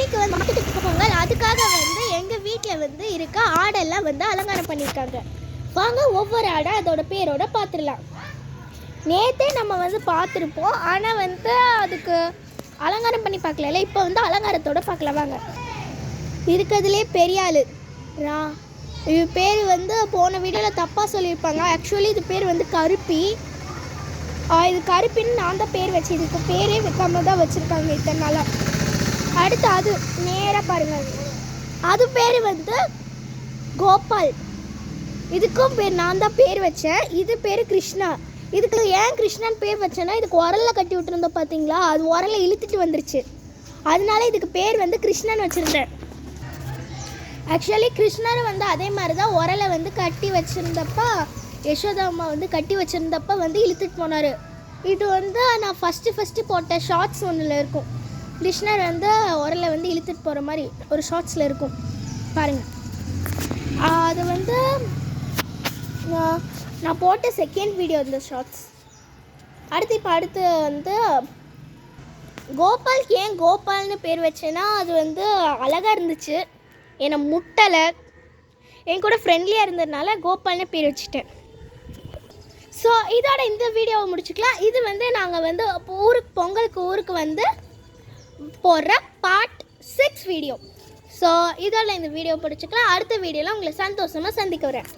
இன்னைக்கு வந்து மாட்டுக்கு பொங்கல், அதுக்காக வந்து எங்கள் வீட்டில் வந்து இருக்க ஆடெல்லாம் வந்து அலங்காரம் பண்ணியிருக்காங்க. வாங்க ஒவ்வொரு ஆடை அதோட பேரோட பார்த்துடலாம். நேற்றே நம்ம வந்து பார்த்துருப்போம், ஆனால் வந்து அதுக்கு அலங்காரம் பண்ணி பார்க்கல. இப்போ வந்து அலங்காரத்தோடு பார்க்கலாம் வாங்க. இருக்கிறதுலே பெரிய ஆள் இது பேர் வந்து போன வீடியோவில் தப்பாக சொல்லியிருப்பாங்க. ஆக்சுவலி இது பேர் வந்து கருப்பி. இது கருப்பின்னு நான் தான் பேர் வச்சு, இதுக்கு பேரே வைக்காம தான் வச்சுருக்காங்க இத்தனை நாளாக. அடுத்து அது நேராக பாருங்கள், அது பேர் வந்து கோபால். இதுக்கும் பேர் நான் தான் பேர் வச்சேன். இது பேர் கிருஷ்ணா. இதுக்கு ஏன் கிருஷ்ணான்னு பேர் வச்சேன்னா, இதுக்கு உரலில் கட்டி விட்டுருந்தோம் பார்த்தீங்களா, அது உரலை இழுத்துட்டு வந்துருச்சு. அதனால இதுக்கு பேர் வந்து கிருஷ்ணன் வச்சுருந்தேன். ஆக்சுவலி கிருஷ்ணர் வந்து அதே மாதிரி தான் உரலை வந்து கட்டி வச்சுருந்தப்ப, யசோதா அம்மா வந்து கட்டி வச்சுருந்தப்ப வந்து இழுத்துட்டு போனார். இது வந்து நான் ஃபஸ்ட்டு போட்ட ஷார்ட்ஸ் ஒன்றில் இருக்கும். கிருஷ்ணர் வந்து உரலை வந்து இழுத்துட்டு போகிற மாதிரி ஒரு ஷார்ட்ஸில் இருக்கும் பாருங்கள். அது வந்து நான் போட்ட செகண்ட் வீடியோ இந்த ஷார்ட்ஸ். அடுத்து வந்து கோபாலுக்கு ஏன் கோபால்னு பேர் வச்சேன்னா, அது வந்து அழகாக இருந்துச்சு, என்னை முட்டலை, என் கூட ஃப்ரெண்ட்லியாக இருந்ததுனால கோபால்னு பேர் வச்சுட்டேன். ஸோ இதோட இந்த வீடியோவை முடிச்சுக்கலாம். இது வந்து நாங்கள் வந்து பொங்கலுக்கு ஊருக்கு வந்து போடுற பார்ட் 6 வீடியோ. ஸோ இதோட இந்த வீடியோ பிடிச்சிக்கலாம். அடுத்த வீடியோவில் உங்களை சந்தோஷமாக சந்திக்க வரேன்.